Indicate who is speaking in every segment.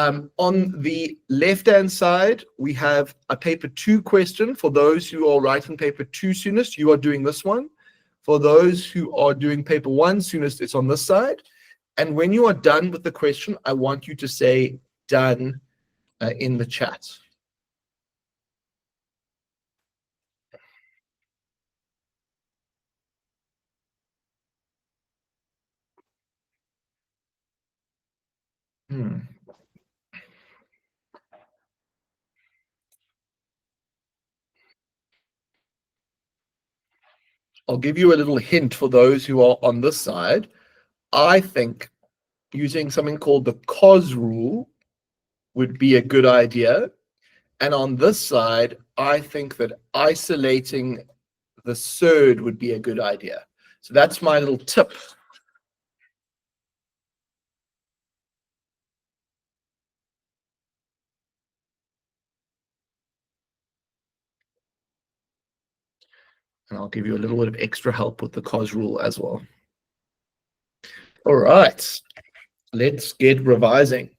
Speaker 1: On the left-hand side, we have a paper 2 question. For those who are writing paper 2 soonest, you are doing this one. For those who are doing paper 1 soonest, it's on this side. And when you are done with the question, I want you to say done in the chat. I'll give you a little hint for those who are on this side. I think using something called the cos rule would be a good idea. And on this side, I think that isolating the surd would be a good idea. So that's my little tip. And I'll give you a little bit of extra help with the cos rule as well. All right, let's get revising.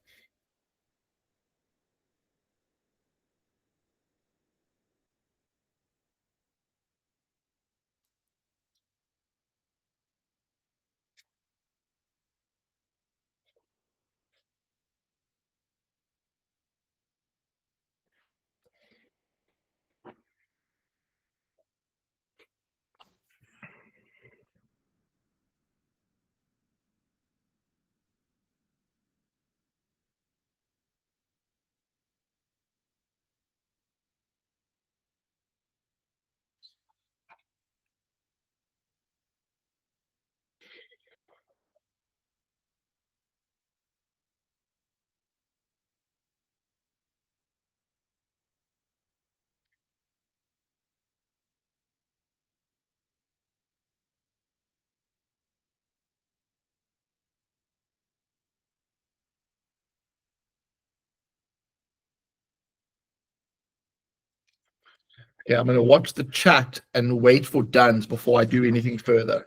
Speaker 1: Yeah, I'm going to watch the chat and wait for dones before I do anything further.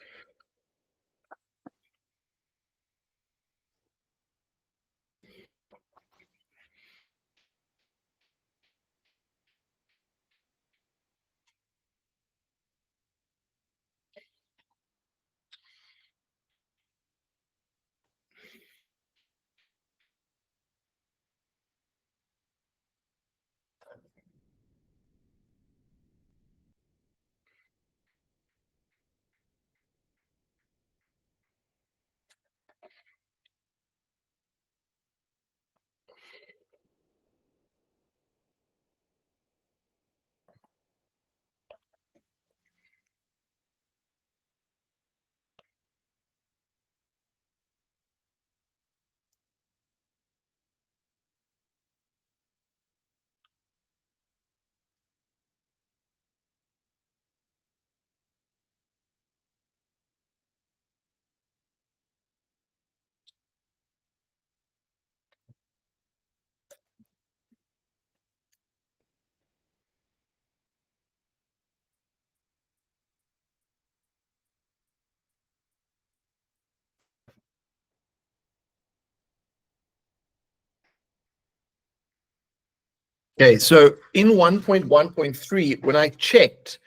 Speaker 1: Okay, so in 1.1.3, when I checked,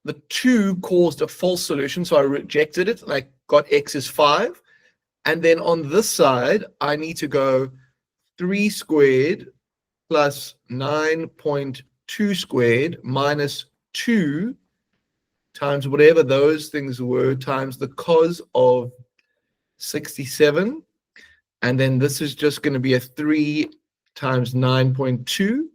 Speaker 1: the 2 caused a false solution, so I rejected it, and I got x is 5. And then on this side, I need to go 3 squared plus 9.2 squared minus 2 times whatever those things were times the cos of 67. And then this is just going to be a 3 times 9.2.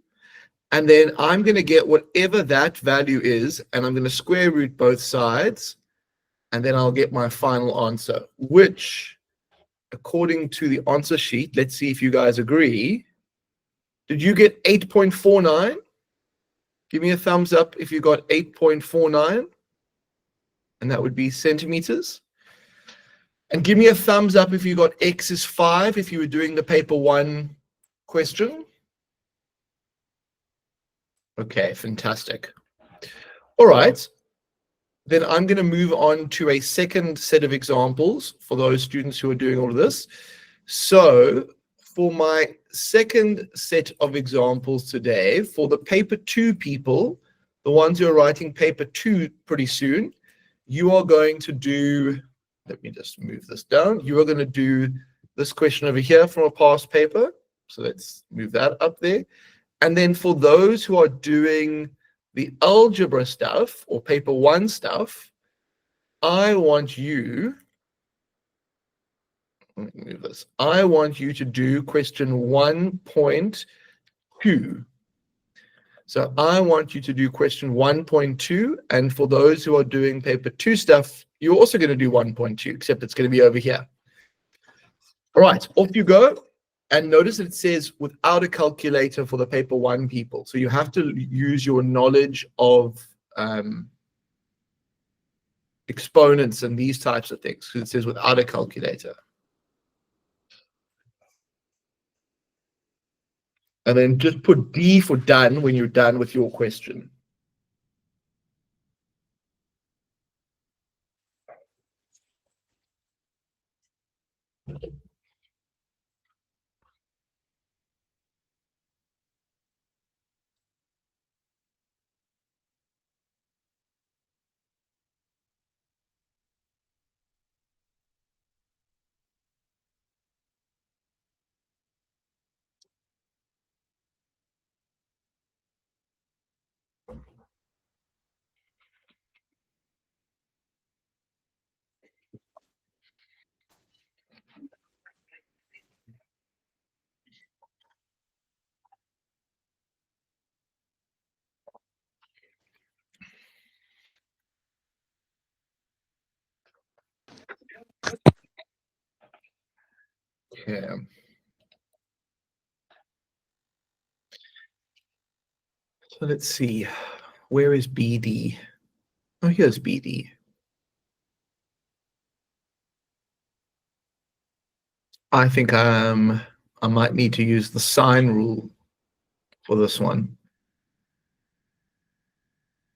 Speaker 1: And then I'm going to get whatever that value is, and I'm going to square root both sides, and then I'll get my final answer, which, according to the answer sheet, let's see if you guys agree. Did you get 8.49? Give me a thumbs up if you got 8.49, and that would be centimeters. And give me a thumbs up if you got x is 5 if you were doing the paper 1 question. Okay, fantastic. All right, then I'm going to move on to a second set of examples for those students who are doing all of this. So for my second set of examples today, for the paper 2 people, the ones who are writing paper 2 pretty soon, you are going to do, let me just move this down. You are going to do this question over here from a past paper. So let's move that up there. And then for those who are doing the algebra stuff or paper 1 stuff, I want you, let me move this. I want you to do question 1.2. So I want you to do question 1.2. And for those who are doing paper 2 stuff, you're also going to do 1.2, except it's going to be over here. All right, off you go. And notice that it says without a calculator for the paper 1 people. So you have to use your knowledge of exponents and these types of things, because it says without a calculator. And then just put D for done when you're done with your question. Okay. So let's see. Where is BD? Oh, here's BD. I think I might need to use the sine rule for this one.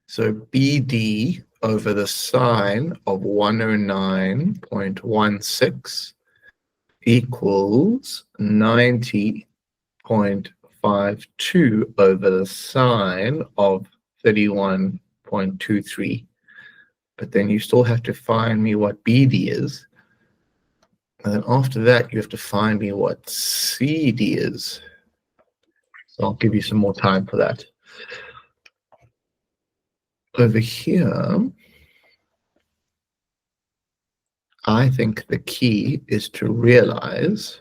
Speaker 1: So BD over the sine of 109.16 equals 90.52 over the sine of 31.23. But then you still have to find me what BD is. And then after that, you have to find me what CD is. So I'll give you some more time for that. Over here, I think the key is to realize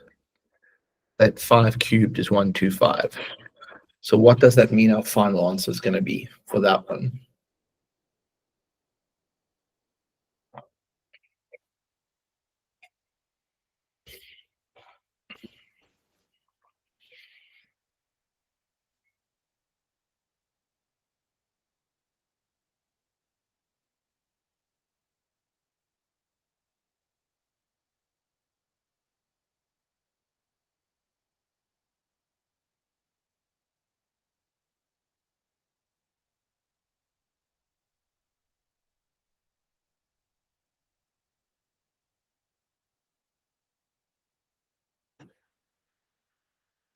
Speaker 1: that 5 cubed is 125. So what does that mean our final answer is going to be for that one?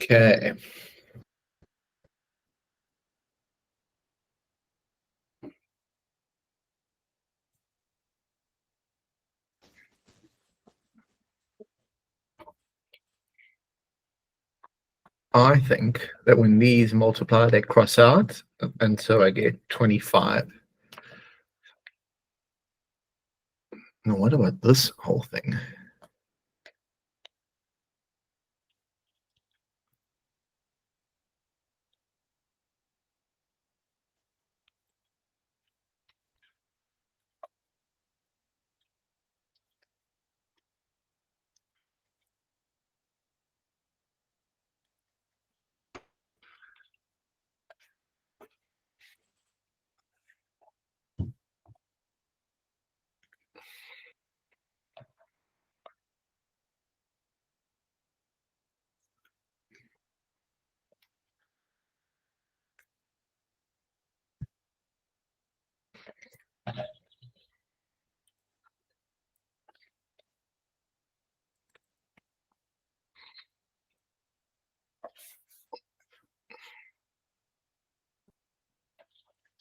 Speaker 1: Okay. I think that when these multiply, they cross out, and so I get 25. Now, what about this whole thing?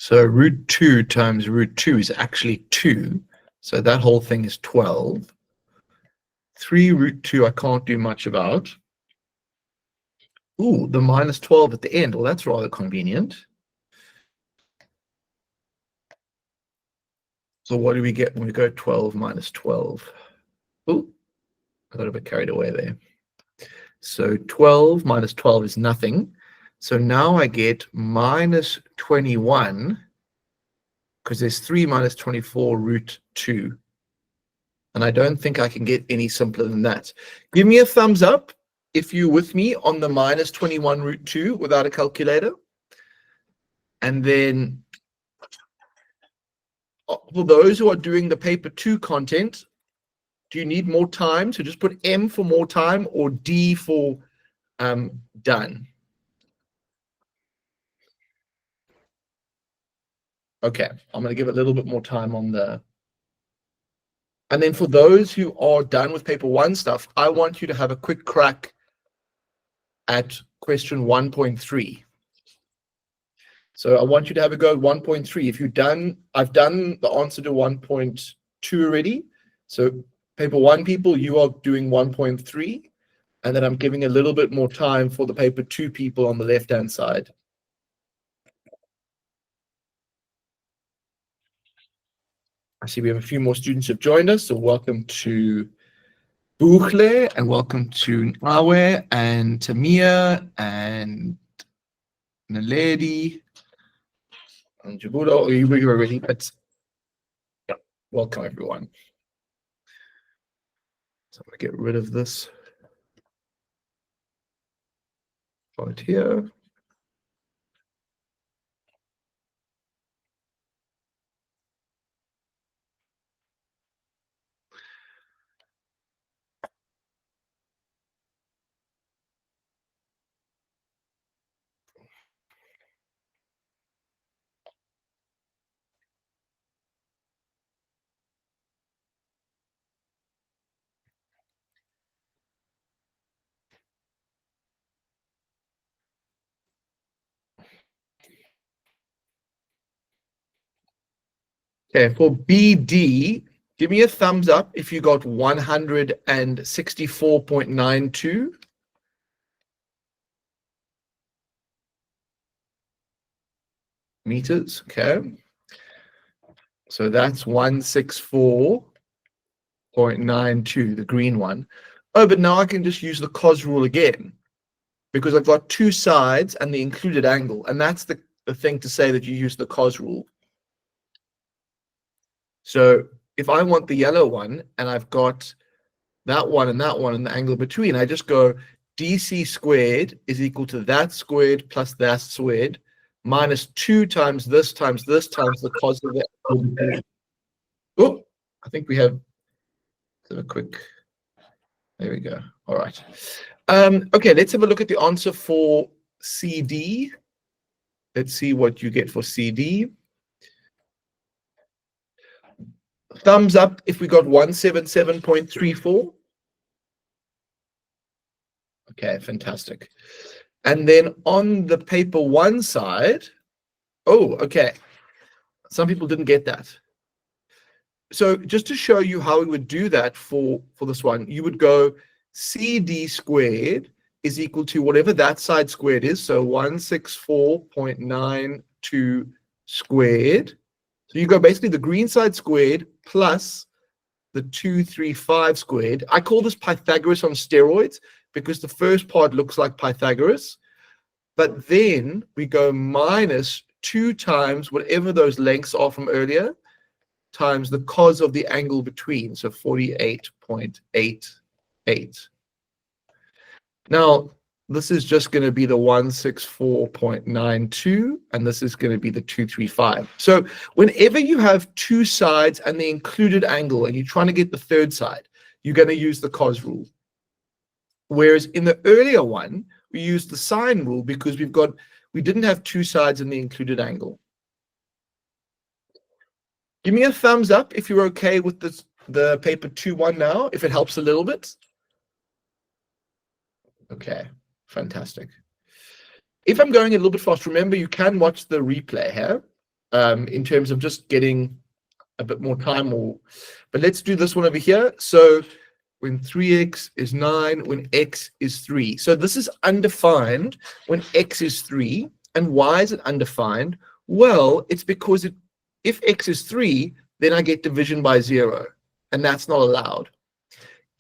Speaker 1: So root 2 times root 2 is actually 2. So that whole thing is 12. 3 root 2 I can't do much about. Ooh, the minus 12 at the end. Well, that's rather convenient. So what do we get when we go 12 minus 12? Ooh, I got a bit carried away there. So 12 minus 12 is nothing. So now I get minus 21, because there's 3 minus 24 root 2. And I don't think I can get any simpler than that. Give me a thumbs up if you're with me on the minus 21 root 2 without a calculator. And then for those who are doing the paper 2 content, do you need more time? So just put M for more time or D for done. Okay, I'm going to give it a little bit more time on the... And then for those who are done with paper 1 stuff, I want you to have a quick crack at question 1.3. So I want you to have a go at 1.3. If you're done, I've done the answer to 1.2 already. So paper 1 people, you are doing 1.3. And then I'm giving a little bit more time for the paper 2 people on the left-hand side. I see we have a few more students who have joined us. So welcome to Buchle, and welcome to Nawe and Tamia and Naledi and Jabudo. You were already, but yeah, welcome everyone. So I'm going to get rid of this right here. Okay, for BD, give me a thumbs up if you got 164.92. Meters, okay. So that's 164.92, the green one. Oh, but now I can just use the cos rule again, because I've got 2 sides and the included angle. And that's the thing to say that you use the cos rule. So if I want the yellow one and I've got that one and the angle between, I just go DC squared is equal to that squared plus that squared minus 2 times this times this times the cos of it. Oh, I think we have a quick, there we go. All right. Okay, let's have a look at the answer for CD. Let's see what you get for CD. Thumbs up if we got 177.34. Okay, fantastic. And then on the paper 1 side, oh, okay. Some people didn't get that. So just to show you how we would do that for this one, you would go CD squared is equal to whatever that side squared is. So 164.92 squared. So you go basically the green side squared plus the 235 squared. I call this Pythagoras on steroids because the first part looks like Pythagoras. But then we go minus 2 times whatever those lengths are from earlier times the cos of the angle between. So 48.88. Now, this is just going to be the 164.92, and this is going to be the 235. So whenever you have 2 sides and the included angle, and you're trying to get the third side, you're going to use the cos rule. Whereas in the earlier one, we used the sine rule because we didn't have 2 sides and the included angle. Give me a thumbs up if you're okay with this, the paper 2-1 now, if it helps a little bit. Okay. Fantastic. If I'm going a little bit fast, remember you can watch the replay here. in terms of just getting a bit more time. But let's do this one over here. So when 3x is 9, when x is 3. So this is undefined when x is 3. And why is it undefined? Well, it's because if x is 3, then I get division by 0, and that's not allowed.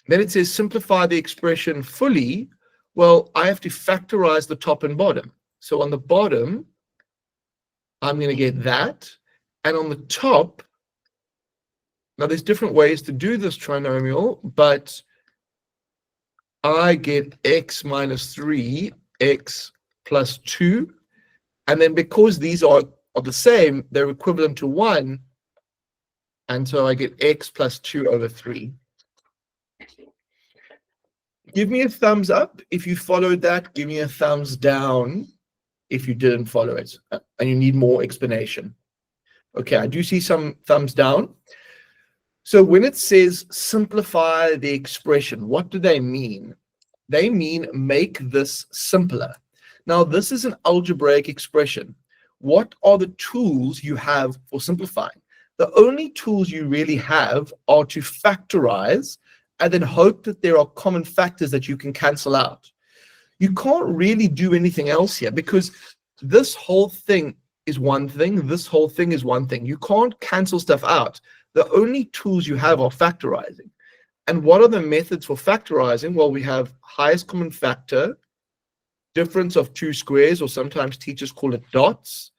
Speaker 1: Then it says simplify the expression fully. Well, I have to factorize the top and bottom. So on the bottom, I'm going to get that. And on the top, now there's different ways to do this trinomial, but I get x minus 3, x plus 2. And then because these are the same, they're equivalent to 1. And so I get x plus 2 over 3. Give me a thumbs up if you followed that. Give me a thumbs down if you didn't follow it and you need more explanation. Okay, I do see some thumbs down. So when it says simplify the expression, what do they mean? They mean make this simpler. Now, this is an algebraic expression. What are the tools you have for simplifying? The only tools you really have are to factorize and then hope that there are common factors that you can cancel out. You can't really do anything else here because this whole thing is one thing, this whole thing is one thing. You can't cancel stuff out. The only tools you have are factorizing. And what are the methods for factorizing? Well, we have highest common factor, difference of two squares, or sometimes teachers call it dots.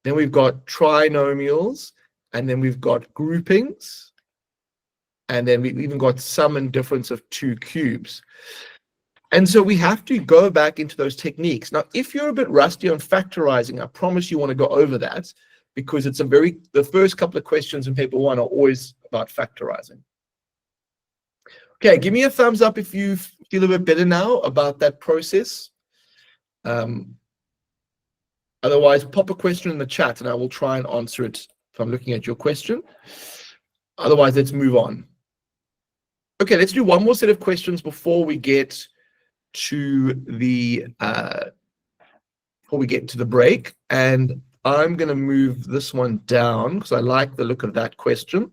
Speaker 1: Then we've got trinomials, and then we've got groupings. And then we've even got sum and difference of two cubes. And so we have to go back into those techniques. Now, if you're a bit rusty on factorizing, I promise you want to go over that because it's the first couple of questions in paper 1 are always about factorizing. Okay, give me a thumbs up if you feel a bit better now about that process. Otherwise, pop a question in the chat and I will try and answer it if I'm looking at your question. Otherwise, let's move on. Okay, let's do one more set of questions before we get to the break. And I'm going to move this one down because I like the look of that question.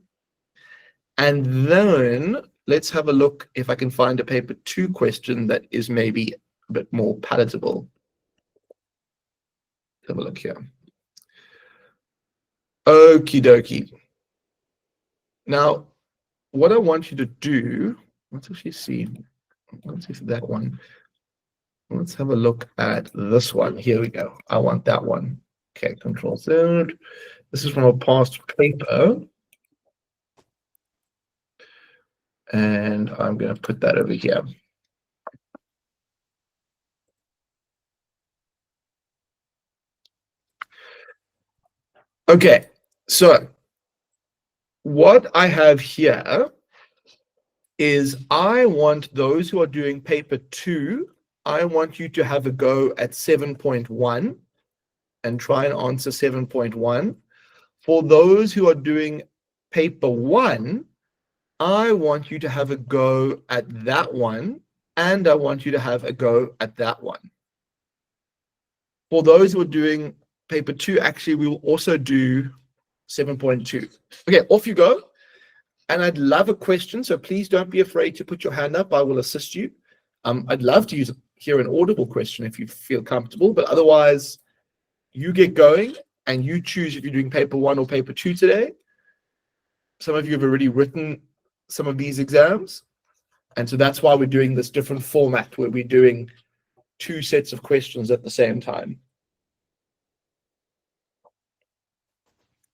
Speaker 1: And then let's have a look if I can find a paper 2 question that is maybe a bit more palatable. Have a look here. Okie dokie. Now, what I want you to do, let's actually see. Let's see for that one. Let's have a look at this one. Here we go. I want that one. Okay, Control Z. This is from a past paper. And I'm going to put that over here. Okay, so what I have here is I want those who are doing paper 2, I want you to have a go at 7.1 and try and answer 7.1. For those who are doing paper 1, I want you to have a go at that one, and I want you to have a go at that one. For those who are doing paper 2, actually, we will also do 7.2. Okay, off you go. And I'd love a question, so please don't be afraid to put your hand up. I will assist you. I'd love to hear an audible question if you feel comfortable, but otherwise, you get going and you choose if you're doing paper 1 or paper 2 today. Some of you have already written some of these exams, and so that's why we're doing this different format where we're doing 2 sets of questions at the same time.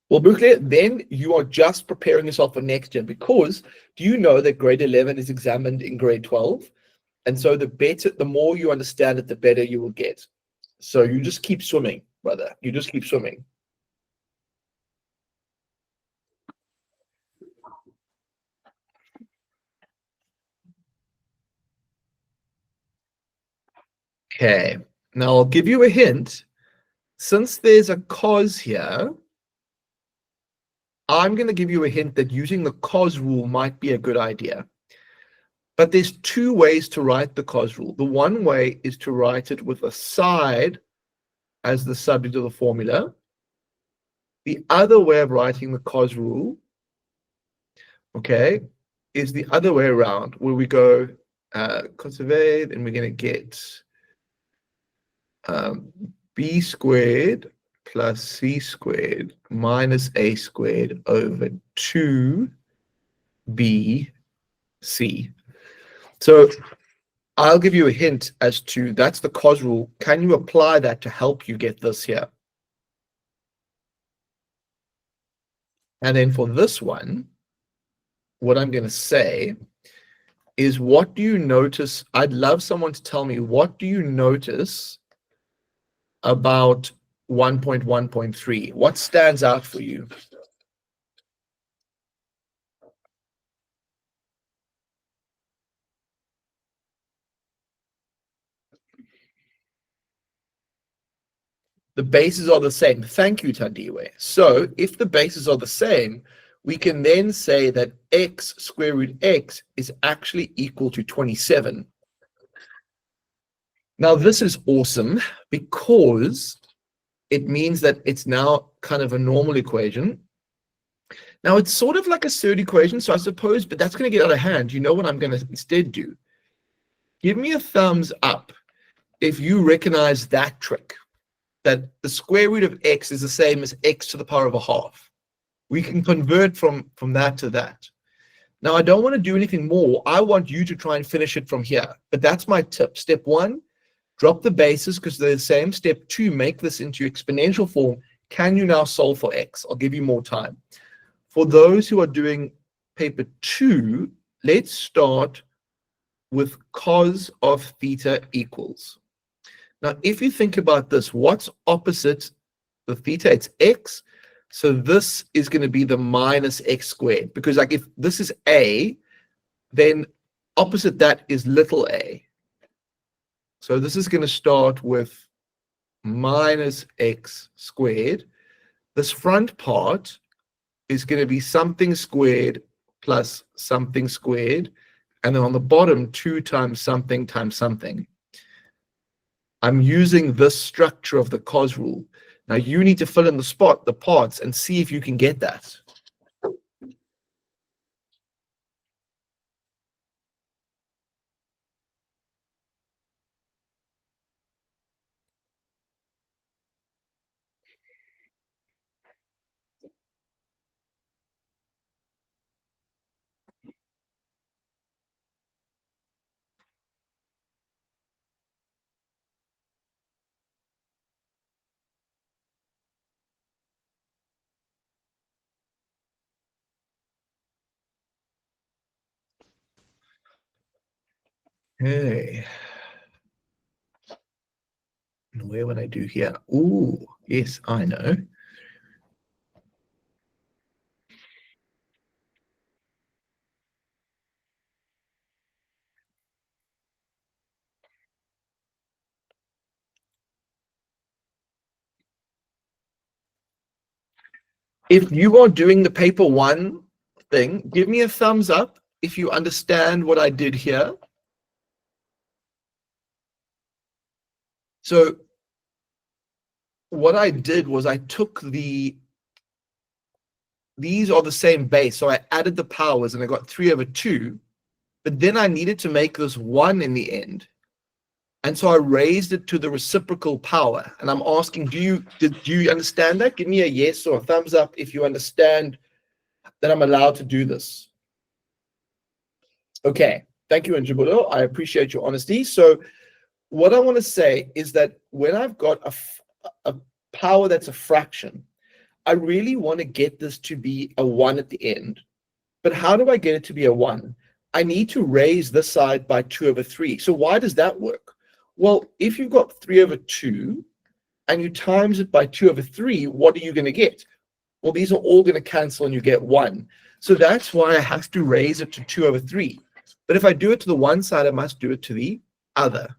Speaker 1: Well, Bukle, then you are just preparing yourself for next year, because do you know that grade 11 is examined in grade 12? And so the more you understand it, the better you will get. So you just keep swimming, brother. You just keep swimming. Okay, now I'll give you a hint. Since there's a cos here, I'm going to give you a hint that using the cos rule might be a good idea. But there's 2 ways to write the cos rule. The one way is to write it with a side as the subject of the formula. The other way of writing the cos rule, okay, is the other way around, where we go cos of A, then we're going to get b squared plus c squared minus a squared over 2bc. So I'll give you a hint as to, that's the cos rule. Can you apply that to help you get this here? And then for this one, what I'm going to say is, what do you notice? I'd love someone to tell me, what do you notice about 1.1.3? What stands out for you? The bases are the same. Thank you, Tandiwe. So if the bases are the same, we can then say that x square root x is actually equal to 27. Now, this is awesome because it means that it's now kind of a normal equation. Now, it's sort of like a third equation, so I suppose, but that's going to get out of hand. You know what I'm going to instead do? Give me a thumbs up if you recognize that trick, that the square root of x is the same as x to the power of a half. We can convert from that to that. Now, I don't want to do anything more. I want you to try and finish it from here. But that's my tip. Step 1, drop the bases because they're the same. Step 2, make this into exponential form. Can you now solve for x? I'll give you more time. For those who are doing paper 2, let's start with cos of theta equals. Now, if you think about this, what's opposite the theta? It's x. So this is going to be the minus x squared, because like if this is a, then opposite that is little a. So this is going to start with minus x squared. This front part is going to be something squared plus something squared. And then on the bottom, 2 times something times something. I'm using this structure of the cos rule. Now you need to fill in the parts and see if you can get that. Hey, where would I do here? Ooh, yes, I know. If you are doing the paper 1 thing, give me a thumbs up if you understand what I did here. So what I did was I took these are the same base. So I added the powers and I got 3/2, but then I needed to make this 1 in the end. And so I raised it to the reciprocal power. And I'm asking, do you understand that? Give me a yes or a thumbs up if you understand that I'm allowed to do this. Okay, thank you, Njibulo. I appreciate your honesty. So what I want to say is that when I've got a power that's a fraction, I really want to get this to be a 1 at the end. But how do I get it to be a 1? I need to raise this side by 2/3. So why does that work? Well, if you've got 3/2 and you times it by 2/3, what are you going to get? Well, these are all going to cancel and you get 1. So that's why I have to raise it to 2/3. But if I do it to the one side, I must do it to the other.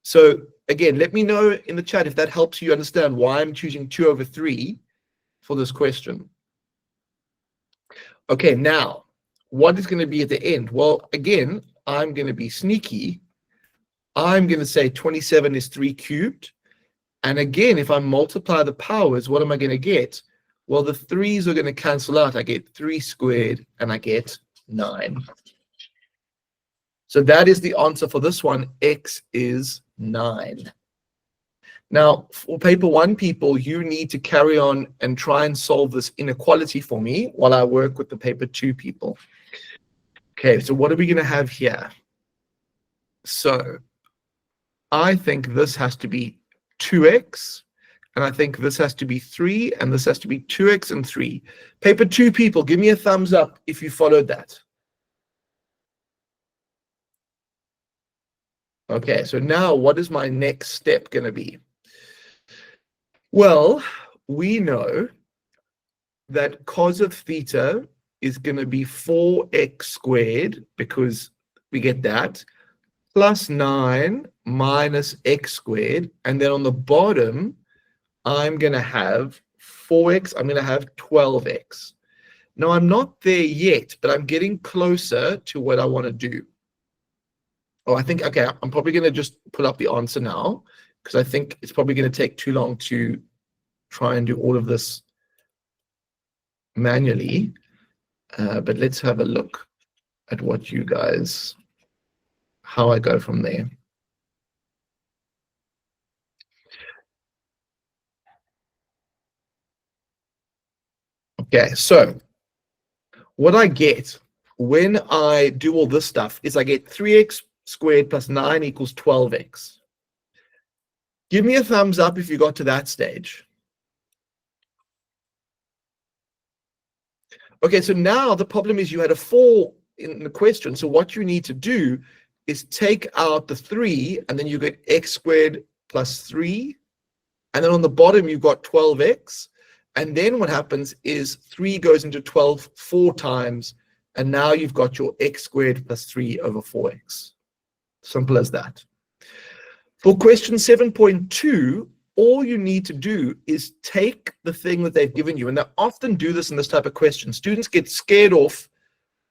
Speaker 1: So again, let me know in the chat if that helps you understand why I'm choosing 2/3 for this question. Okay, now, what is going to be at the end? Well, again, I'm going to be sneaky. I'm going to say 27 is 3 cubed. And again, if I multiply the powers, what am I going to get? Well, the 3's are going to cancel out. I get 3 squared and I get 9. So that is the answer for this one. X is 9. Now, for paper 1 people, you need to carry on and try and solve this inequality for me while I work with the paper 2 people. Okay, so what are we going to have here? So I think this has to be 2x, and I think this has to be 3, and this has to be 2x and 3. Paper 2 people, give me a thumbs up if you followed that. Okay, so now what is my next step going to be? Well, we know that cos of theta is going to be 4x squared, because we get that, plus 9 minus x squared, and then on the bottom, I'm going to have 4x, I'm going to have 12x. Now, I'm not there yet, but I'm getting closer to what I want to do. Oh, I think, okay, I'm probably going to just put up the answer now, because I think it's probably going to take too long to try and do all of this manually. But let's have a look at what you guys, how I go from there. Okay, so what I get when I do all this stuff is I get 3x squared plus 9 equals 12x. Give me a thumbs up if you got to that stage. Okay, so now the problem is you had a 4 in the question. So what you need to do is take out the 3, and then you get x squared plus 3. And then on the bottom, you've got 12x. And then what happens is 3 goes into 12 4 times. And now you've got your x squared plus 3 over 4x. Simple as that. For question 7.2, all you need to do is take the thing that they've given you. And they often do this in this type of question. Students get scared off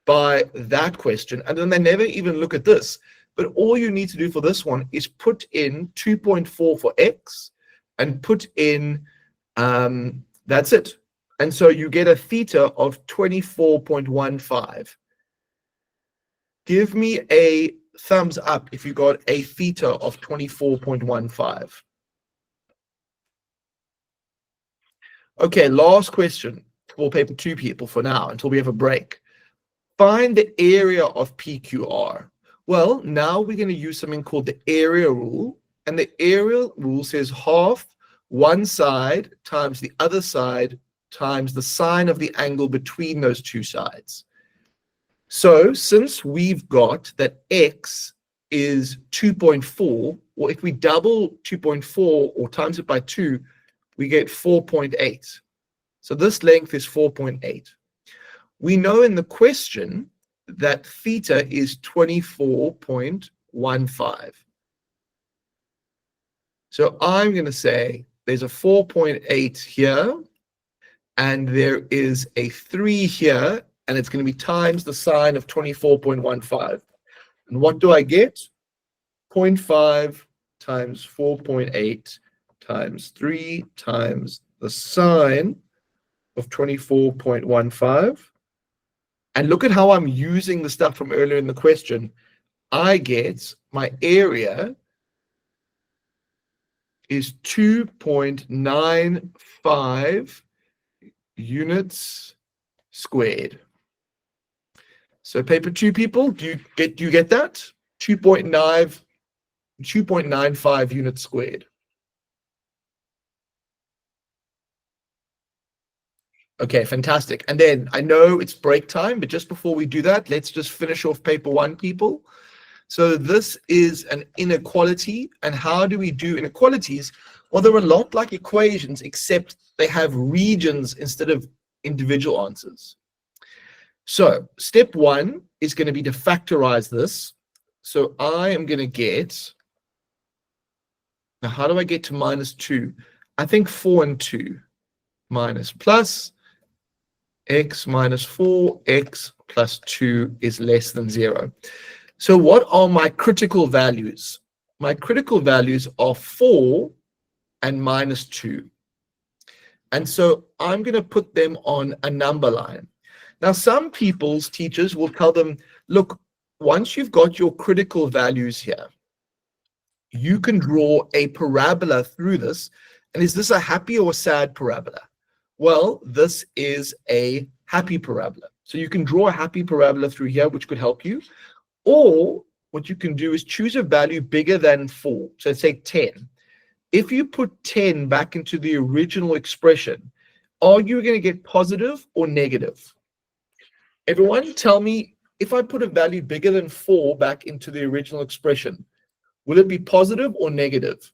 Speaker 1: by that question, and then they never even look at this. But all you need to do for this one is put in 2.4 for x and put in, that's it. And so you get a theta of 24.15. Give me a thumbs up if you got a theta of 24.15. Okay, last question for paper 2 people for now, until we have a break. Find the area of PQR. Well, now we're going to use something called the area rule. And the area rule says half one side times the other side times the sine of the angle between those two sides. So since we've got that x is 2.4, or if we double 2.4 or times it by 2, we get 4.8. So this length is 4.8. We know in the question that theta is 24.15. So I'm going to say there's a 4.8 here, and there is a 3 here, and it's going to be times the sine of 24.15. And what do I get? 0.5 times 4.8 times 3 times the sine of 24.15. And look at how I'm using the stuff from earlier in the question. I get my area is 2.95 units squared. So paper 2 people, do you get that? 2.95 units squared. Okay, fantastic. And then I know it's break time, but just before we do that, let's just finish off paper 1 people. So this is an inequality. And how do we do inequalities? Well, they're a lot like equations, except they have regions instead of individual answers. So step 1 is going to be to factorize this. So I am going to get, now how do I get to minus 2? I think 4 and 2 minus plus x minus 4, x plus 2 is less than 0. So what are my critical values? My critical values are 4 and minus 2. And so I'm going to put them on a number line. Now, some people's teachers will tell them, look, once you've got your critical values here, you can draw a parabola through this. And is this a happy or sad parabola? Well, this is a happy parabola. So you can draw a happy parabola through here, which could help you. Or what you can do is choose a value bigger than 4. So say 10. If you put 10 back into the original expression, are you going to get positive or negative? Everyone tell me, if I put a value bigger than 4 back into the original expression, will it be positive or negative?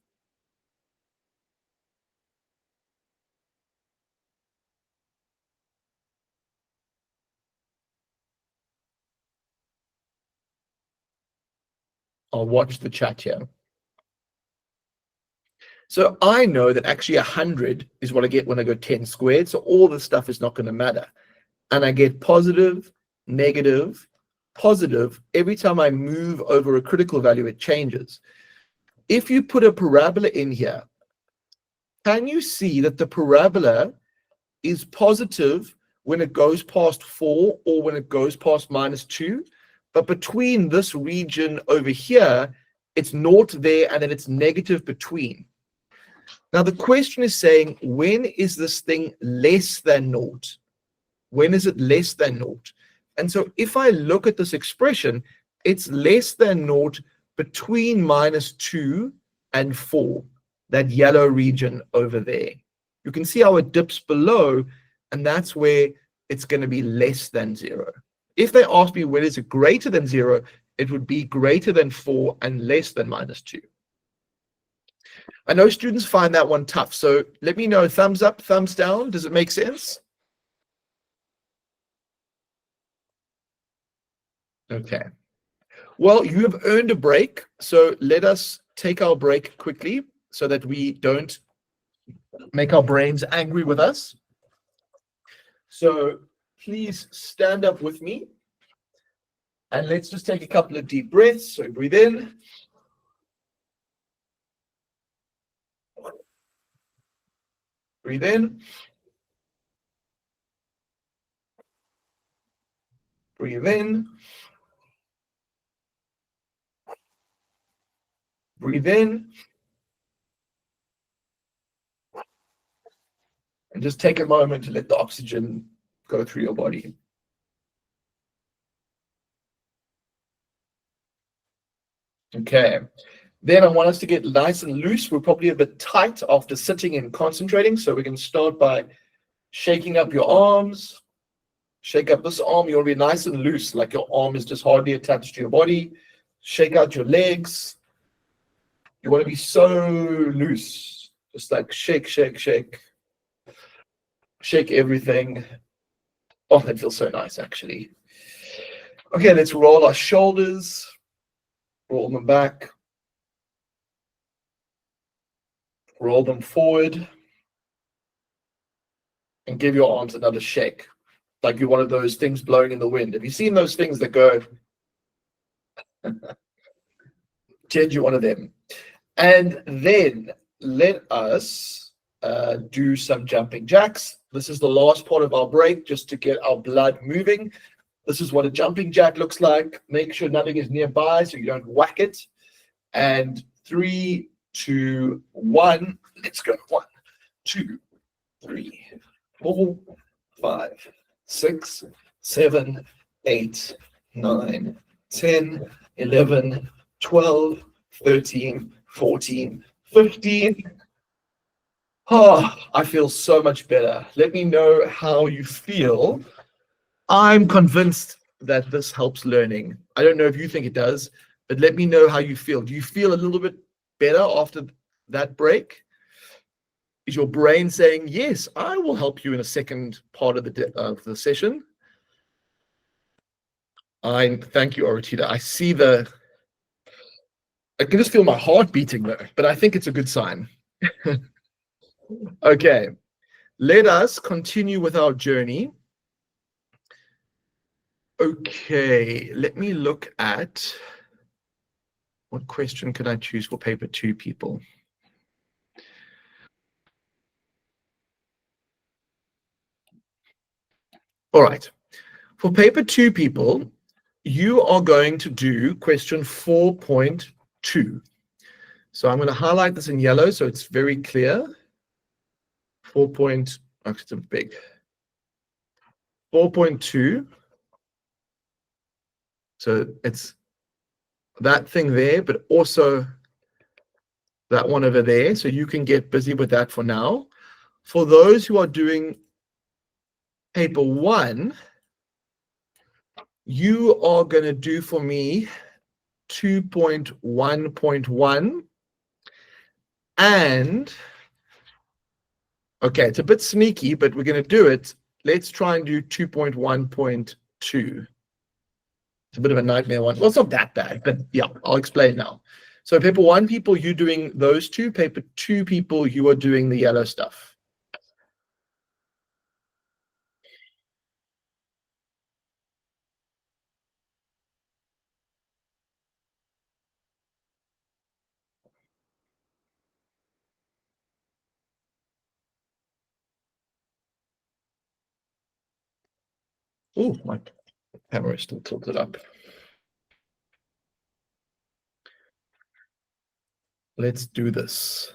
Speaker 1: I'll watch the chat here. So I know that actually 100 is what I get when I go 10 squared. So all this stuff is not going to matter. And I get positive, negative, positive. Every time I move over a critical value, it changes. If you put a parabola in here, can you see that the parabola is positive when it goes past 4 or when it goes past -2? But between this region over here, it's naught there and then it's negative between. Now the question is saying, when is this thing less than naught? When is it less than naught? And so if I look at this expression, it's less than naught between -2 and 4, that yellow region over there. You can see how it dips below, and that's where it's going to be less than 0. If they ask me when is it greater than 0, it would be greater than 4 and less than -2. I know students find that one tough, so let me know, thumbs up, thumbs down. Does it make sense? Okay. Well, you have earned a break, so let us take our break quickly so that we don't make our brains angry with us. So please stand up with me and let's just take a couple of deep breaths. So breathe in. Breathe in. Breathe in. Breathe in. And just take a moment to let the oxygen go through your body. Okay. Then I want us to get nice and loose. We're probably a bit tight after sitting and concentrating. So we can start by shaking up your arms. Shake up this arm. You want to be nice and loose, like your arm is just hardly attached to your body. Shake out your legs. You want to be so loose. Just like shake, shake, shake. Shake everything. Oh, that feels so nice, actually. Okay, let's roll our shoulders. Roll them back. Roll them forward. And give your arms another shake. Like you're one of those things blowing in the wind. Have you seen those things that go? Change you one of them. And then let us do some jumping jacks. This is the last part of our break, just to get our blood moving. This is what a jumping jack looks like. Make sure nothing is nearby so you don't whack it. And 3, 2, 1. Let's go. 1, 2, 3, 4, 5, 6, 7, 8, 9, 10, 11, 12, 13, 14, 15. Oh, I feel so much better. Let me know how you feel. I'm convinced that this helps learning. I don't know if you think it does, but let me know how you feel. Do you feel a little bit better after that break? Is your brain saying, yes, I will help you in a second part of the session? Thank you, Oratita. I can just feel my heart beating though, but I think it's a good sign. Okay, let us continue with our journey. Okay, let me look at what question can I choose for paper 2, people. All right. For paper 2, people, you are going to do question 4.2. So I'm going to highlight this in yellow so it's very clear. 4. Actually, it's big. 4.2. So it's that thing there, but also that one over there. So you can get busy with that for now. For those who are doing paper 1, you are going to do for me 2.1.1 and okay, it's a bit sneaky, but we're going to do it. Let's try and do 2.1.2. It's a bit of a nightmare one. Well, it's not that bad, but yeah, I'll explain now. So paper 1 people, you're doing those two. Paper 2 people, you are doing the yellow stuff. Oh, my camera is still tilted up. Let's do this.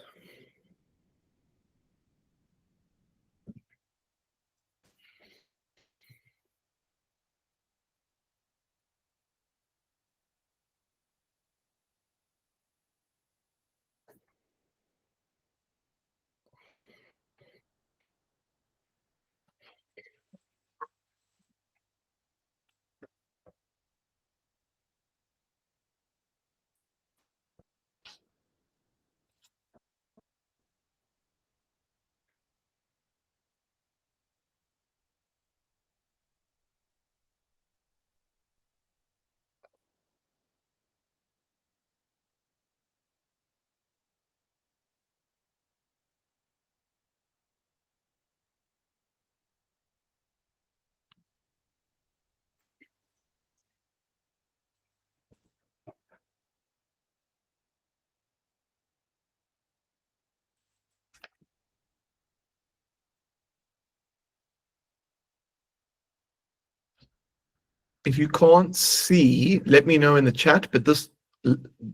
Speaker 1: If you can't see, let me know in the chat, but this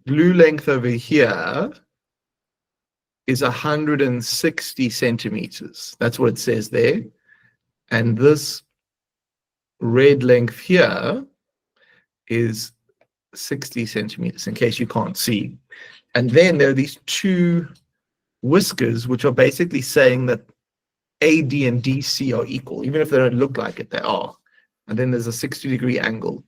Speaker 1: blue length over here is 160 centimeters. That's what it says there. And this red length here is 60 centimeters, in case you can't see. And then there are these two whiskers, which are basically saying that AD and DC are equal, even if they don't look like it, they are. And then there's a 60-degree angle.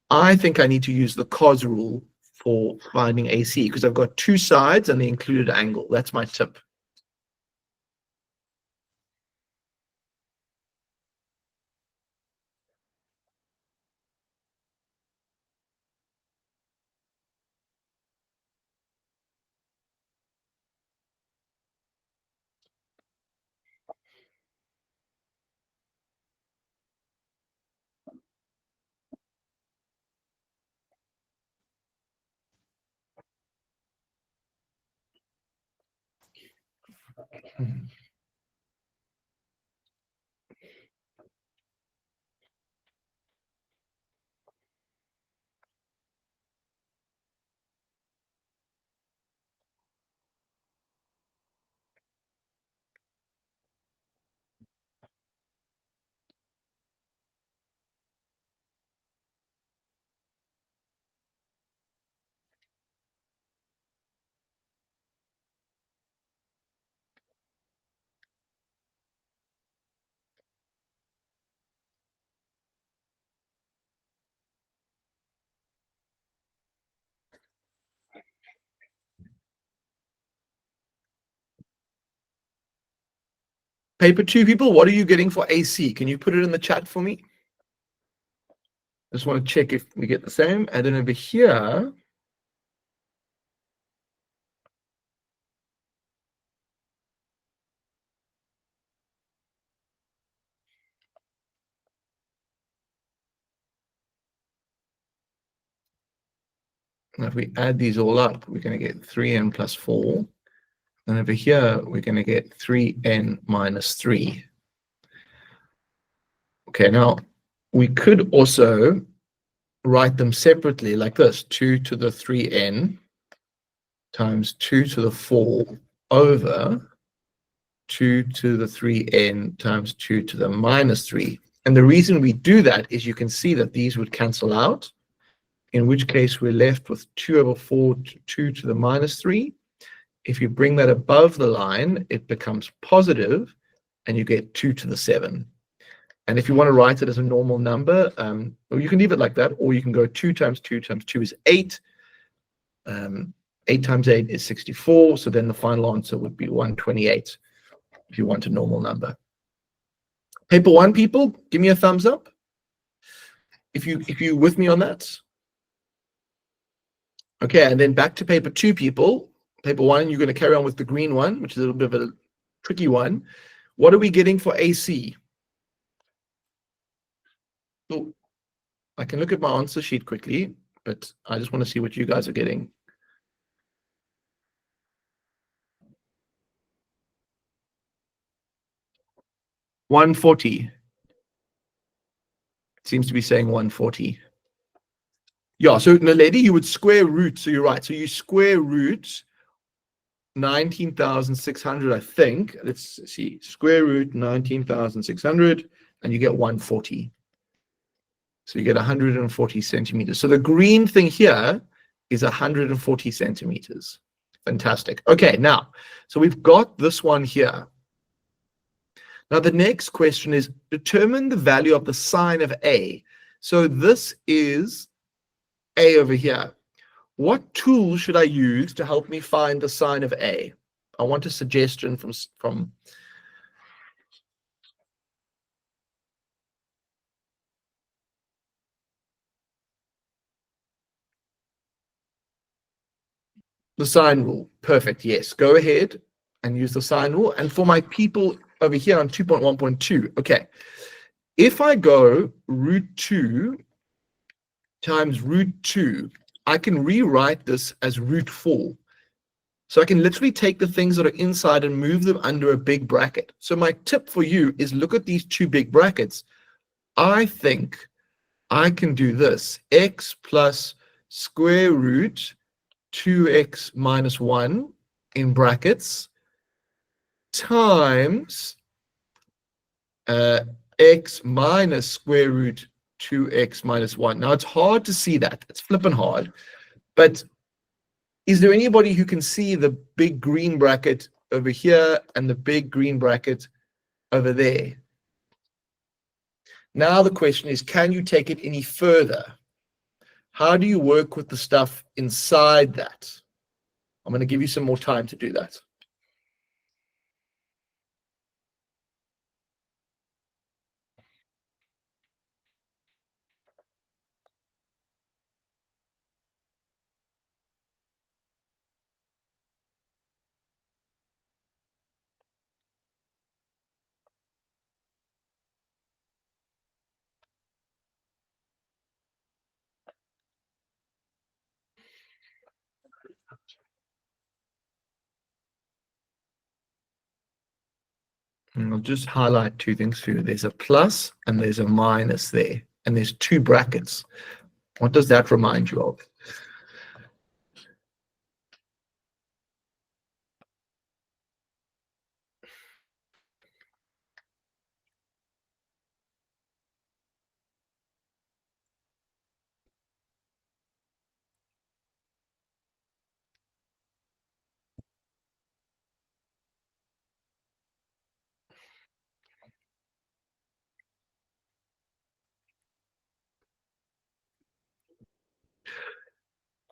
Speaker 1: I think I need to use the cos rule for finding AC because I've got two sides and the included angle. That's my tip. Paper 2 people, what are you getting for AC? Can you put it in the chat for me? I just want to check if we get the same. And then over here, if we add these all up, we're going to get 3n plus 4. And over here, we're going to get 3n minus 3, Okay, now we could also write them separately like this: 2 to the 3n times 2 to the 4 over 2 to the 3n times 2 to the minus 3. And the reason we do that is you can see that these would cancel out, in which case we're left with 2 over 4 to 2 to the minus 3. If you bring that above the line, it becomes positive, and you get 2 to the 7. And if you want to write it as a normal number, or you can leave it like that, or you can go 2 times 2 times 2 is 8. 8 times 8 is 64. So then the final answer would be 128 if you want a normal number. Paper 1 people, give me a thumbs up if you're with me on that. Okay, and then back to paper 2 people. Paper 1, you're going to carry on with the green one, which is a little bit of a tricky one. What are we getting for AC? Oh, I can look at my answer sheet quickly, but I just want to see what you guys are getting. $140. It seems to be saying 140. Yeah, so Naledi, you would square root. So you're right. So you square root 19,600, I think. Let's see. Square root 19,600, and you get 140. So you get 140 centimeters. So the green thing here is 140 centimeters. Fantastic. Okay, now, so we've got this one here. Now, the next question is determine the value of the sine of A. So this is A over here. What tool should I use to help me find the sine of A? I want a suggestion from the sine rule. Perfect. Yes. Go ahead and use the sine rule. And for my people over here on 2.1.2, okay. If I go root 2 times root 2, I can rewrite this as root 4. So I can literally take the things that are inside and move them under a big bracket. So my tip for you is look at these two big brackets. I think I can do this: x plus square root 2x minus 1 in brackets times x minus square root 2x minus 1. Now, it's hard to see that. It's flipping hard. But is there anybody who can see the big green bracket over here and the big green bracket over there? Now the question is, can you take it any further? How do you work with the stuff inside that? I'm going to give you some more time to do that. And I'll just highlight two things for you. There's a plus and there's a minus there. And there's two brackets. What does that remind you of?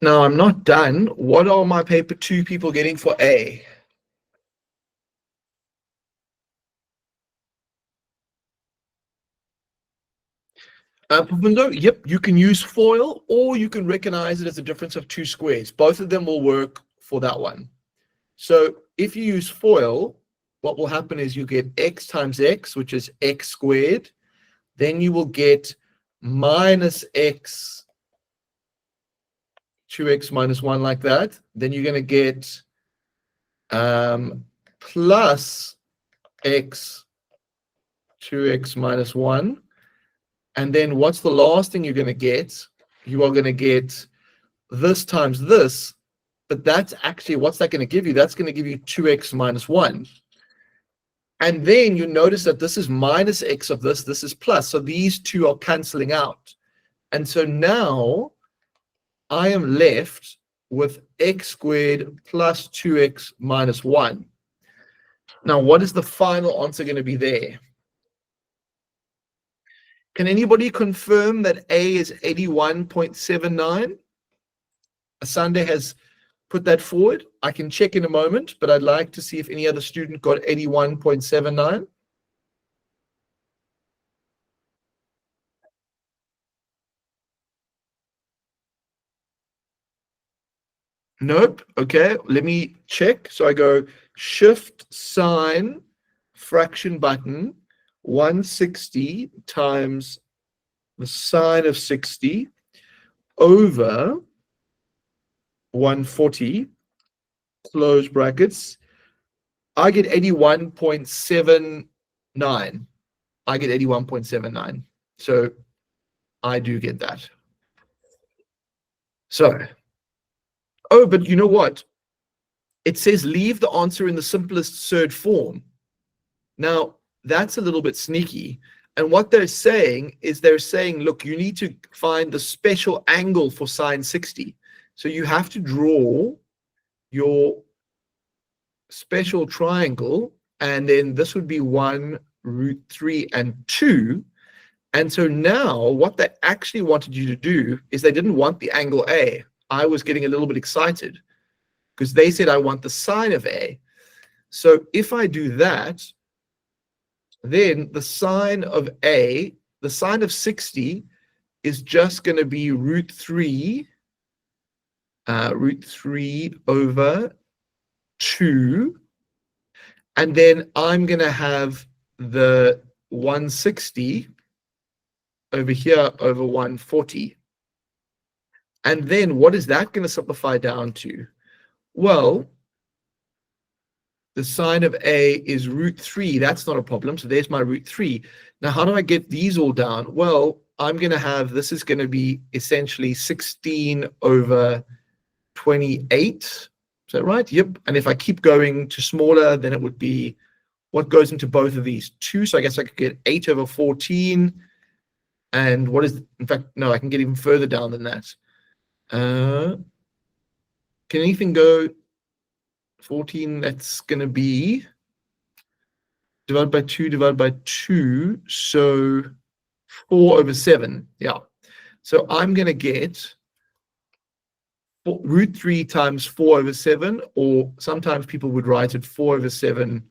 Speaker 1: Now, I'm not done. What are my paper 2 people getting for A? Pupundo, yep, you can use FOIL or you can recognize it as a difference of 2 squares. Both of them will work for that one. So if you use FOIL, what will happen is you get x times x, which is x squared. Then you will get minus x, 2x minus 1 like that. Then you're going to get plus x, 2x minus 1. And then what's the last thing you're going to get? You are going to get this times this, but that's actually, what's that going to give you? That's going to give you 2x minus 1. And then you notice that this is minus x of this is plus. So these two are canceling out. And so now I am left with x squared plus 2x minus 1. Now, what is the final answer going to be there? Can anybody confirm that A is 81.79? Sunday has put that forward. I can check in a moment, but I'd like to see if any other student got 81.79. Nope. Okay, let me check. So I go shift sign fraction button 160 times the sine of 60 over 140, close brackets. I get 81.79. I get 81.79. So I do get that. So, oh, but you know what? It says leave the answer in the simplest third form. Now, that's a little bit sneaky. And what they're saying is look, you need to find the special angle for sine 60. So you have to draw your special triangle, and then this would be 1, root 3, and 2. And so now what they actually wanted you to do is they didn't want the angle A. I was getting a little bit excited because they said I want the sine of A. So if I do that, then the sine of A, the sine of 60 is just going to be root 3 over 2. And then I'm going to have the 160 over here over 140. And then what is that going to simplify down to? Well, the sine of A is root 3. That's not a problem. So there's my root 3. Now, how do I get these all down? Well, I'm going to have, this is going to be essentially 16 over 28. Is that right? Yep. And if I keep going to smaller, then it would be, what goes into both of these? 2. So I guess I could get 8 over 14. And what is, in fact, no, I can get even further down than that. Can anything go 14? That's going to be divided by 2 divided by 2. So 4 over 7. Yeah. So I'm going to get root 3 times 4 over 7, or sometimes people would write it 4 over 7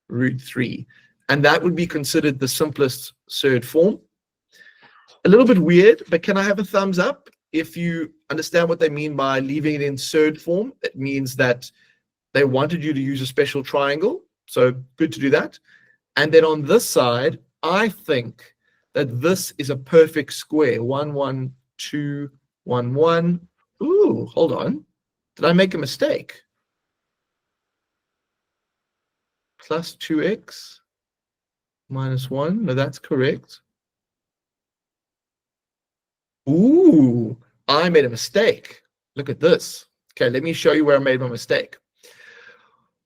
Speaker 1: root 3. And that would be considered the simplest third form. A little bit weird, but can I have a thumbs up if you understand what they mean by leaving it in third form? It means that they wanted you to use a special triangle. So good to do that. And then on this side, I think that this is a perfect square. 1, 1, 2, 1, 1. Ooh, hold on. Did I make a mistake? Plus 2x minus 1. No, that's correct. Ooh, I made a mistake. Look at this. Okay, let me show you where I made my mistake.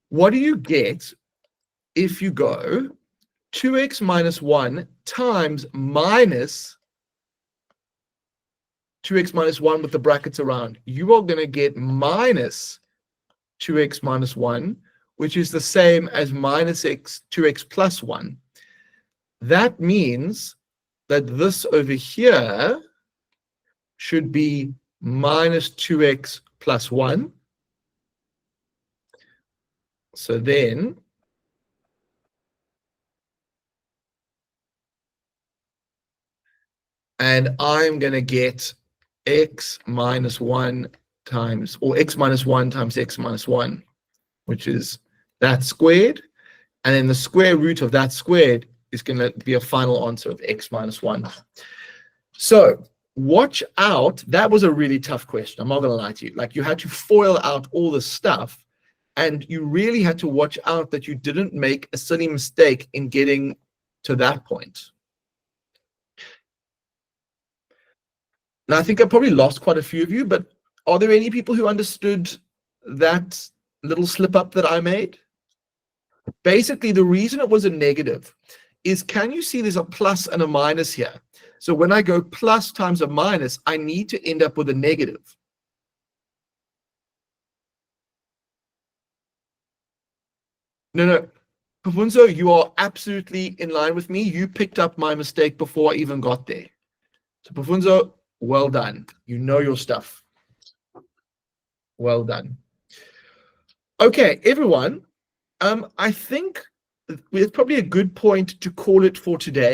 Speaker 1: What do you get if you go 2x minus 1 times minus 2x minus 1 with the brackets around? You are going to get minus 2x minus 1, which is the same as minus 2x plus 1. That means that this over here should be minus 2x plus 1. So then and I'm going to get x minus 1 times, or x minus 1 times x minus 1, which is that squared. And then the square root of that squared is going to be a final answer of x minus 1. So watch out. That was a really tough question. I'm not going to lie to you. Like, you had to foil out all this stuff, and you really had to watch out that you didn't make a silly mistake in getting to that point. And I think I probably lost quite a few of you, but are there any people who understood that little slip up that I made? Basically, the reason it was a negative is, can you see there's a plus and a minus here? So when I go plus times a minus, I need to end up with a negative. No, Pafunzo, you are absolutely in line with me. You picked up my mistake before I even got there. So Pafunzo, well done. You know your stuff. Well done. Okay, everyone. I think it's probably a good point to call it for today.